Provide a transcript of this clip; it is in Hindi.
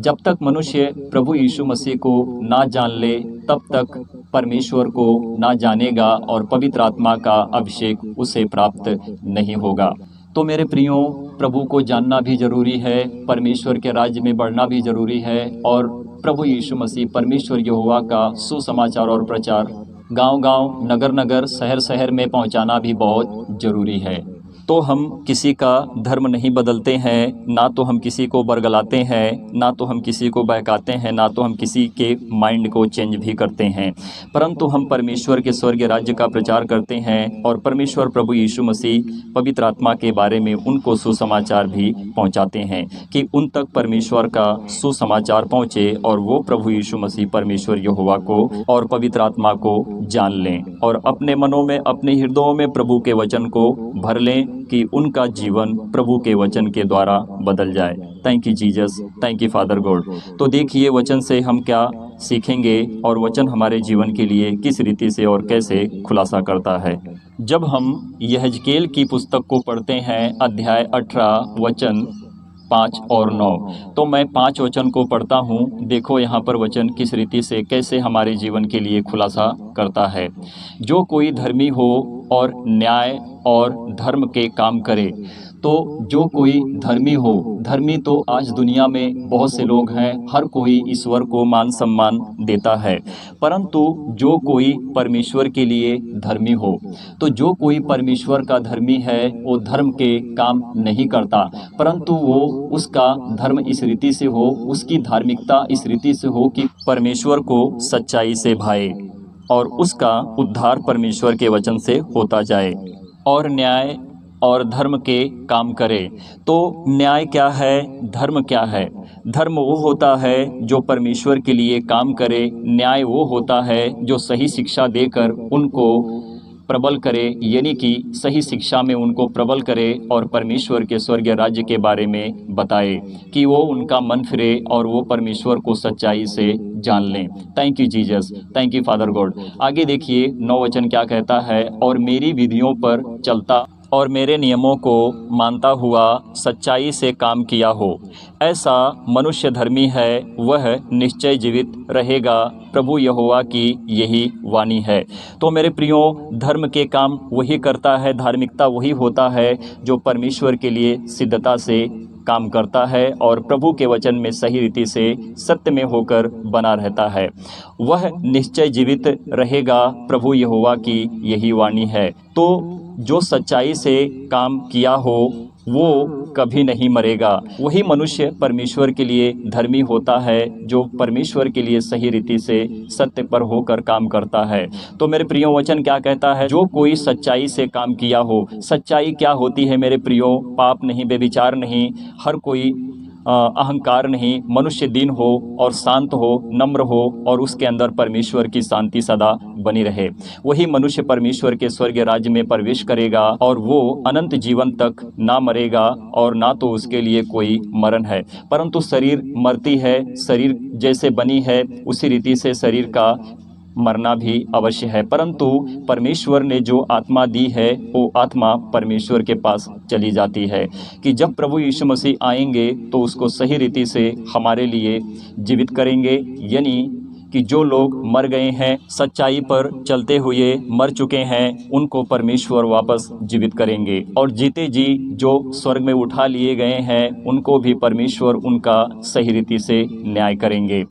जब तक मनुष्य प्रभु यीशु मसीह को ना जान ले तब तक परमेश्वर को ना जानेगा और पवित्र आत्मा का अभिषेक उसे प्राप्त नहीं होगा। तो मेरे प्रियो, प्रभु को जानना भी जरूरी है, परमेश्वर के राज्य में बढ़ना भी जरूरी है और प्रभु यीशु मसीह परमेश्वर यहोवा का सुसमाचार और प्रचार गांव-गांव, नगर-नगर, शहर-शहर में पहुंचाना भी बहुत जरूरी है। तो हम किसी का धर्म नहीं बदलते हैं, ना तो हम किसी को बरगलाते हैं, ना तो हम किसी को बहकाते हैं, ना तो हम किसी के माइंड को चेंज भी करते हैं, परंतु हम परमेश्वर के स्वर्गीय राज्य का प्रचार करते हैं और परमेश्वर प्रभु यीशु मसीह पवित्र आत्मा के बारे में उनको सुसमाचार भी पहुंचाते हैं कि उन तक परमेश्वर का सुसमाचार पहुंचे और वो प्रभु यीशु मसीह परमेश्वर यहोवा को और पवित्र आत्मा को जान लें और अपने मनों में, अपने हृदयों में प्रभु के वचन को भर लें कि उनका जीवन प्रभु के वचन के द्वारा बदल जाए। Thank you Jesus, thank you father God. तो देखिए वचन से हम क्या सीखेंगे और वचन हमारे जीवन के लिए किस रीति से और कैसे खुलासा करता है। जब हम यहेजकेल की पुस्तक को पढ़ते हैं, अध्याय 18 वचन 5 और 9, तो मैं 5 वचन को पढ़ता हूँ। देखो यहाँ पर वचन किस रीति से कैसे हमारे जीवन के लिए खुलासा करता है। जो कोई धर्मी हो और न्याय और धर्म के काम करे, तो जो कोई धर्मी हो, धर्मी तो आज दुनिया में बहुत से लोग हैं, हर कोई ईश्वर को मान सम्मान देता है, परंतु जो कोई परमेश्वर के लिए धर्मी हो, तो जो कोई परमेश्वर का धर्मी है वो धर्म के काम नहीं करता, परंतु वो उसका धर्म इस रीति से हो, उसकी धार्मिकता इस रीति से हो कि परमेश्वर को सच्चाई से भाए और उसका उद्धार परमेश्वर के वचन से होता जाए और न्याय और धर्म के काम करे। तो न्याय क्या है, धर्म क्या है? धर्म वो होता है जो परमेश्वर के लिए काम करे, न्याय वो होता है जो सही शिक्षा देकर उनको प्रबल करे, यानी कि सही शिक्षा में उनको प्रबल करे और परमेश्वर के स्वर्गीय राज्य के बारे में बताए कि वो उनका मन फिरे और वो परमेश्वर को सच्चाई से जान लें। Thank you Jesus, thank you father God. आगे देखिए 9 वचन क्या कहता है, और मेरी विधियों पर चलता और मेरे नियमों को मानता हुआ सच्चाई से काम किया हो, ऐसा मनुष्य धर्मी है, वह निश्चय जीवित रहेगा। प्रभु यहोवा की यही वाणी है। तो मेरे प्रियो, धर्म के काम वही करता है, धार्मिकता वही होता है जो परमेश्वर के लिए सिद्धता से काम करता है और प्रभु के वचन में सही रीति से सत्य में होकर बना रहता है, वह निश्चय जीवित रहेगा। प्रभु यहोवा की यही वाणी है। तो जो सच्चाई से काम किया हो वो कभी नहीं मरेगा। वही मनुष्य परमेश्वर के लिए धर्मी होता है जो परमेश्वर के लिए सही रीति से सत्य पर होकर काम करता है। तो मेरे प्रियो, वचन क्या कहता है, जो कोई सच्चाई से काम किया हो। सच्चाई क्या होती है मेरे प्रियो? पाप नहीं, बेविचार नहीं, हर कोई अहंकार नहीं, मनुष्य दीन हो और शांत हो, नम्र हो और उसके अंदर परमेश्वर की शांति सदा बनी रहे। वही मनुष्य परमेश्वर के स्वर्गीय राज्य में प्रवेश करेगा और वो अनंत जीवन तक ना मरेगा और ना तो उसके लिए कोई मरण है, परंतु शरीर मरती है, शरीर जैसे बनी है उसी रीति से शरीर का मरना भी अवश्य है, परंतु परमेश्वर ने जो आत्मा दी है वो आत्मा परमेश्वर के पास चली जाती है कि जब प्रभु यीशु मसीह आएंगे तो उसको सही रीति से हमारे लिए जीवित करेंगे। यानी कि जो लोग मर गए हैं, सच्चाई पर चलते हुए मर चुके हैं, उनको परमेश्वर वापस जीवित करेंगे और जीते जी जो स्वर्ग में उठा लिए गए हैं उनको भी परमेश्वर उनका सही रीति से न्याय करेंगे।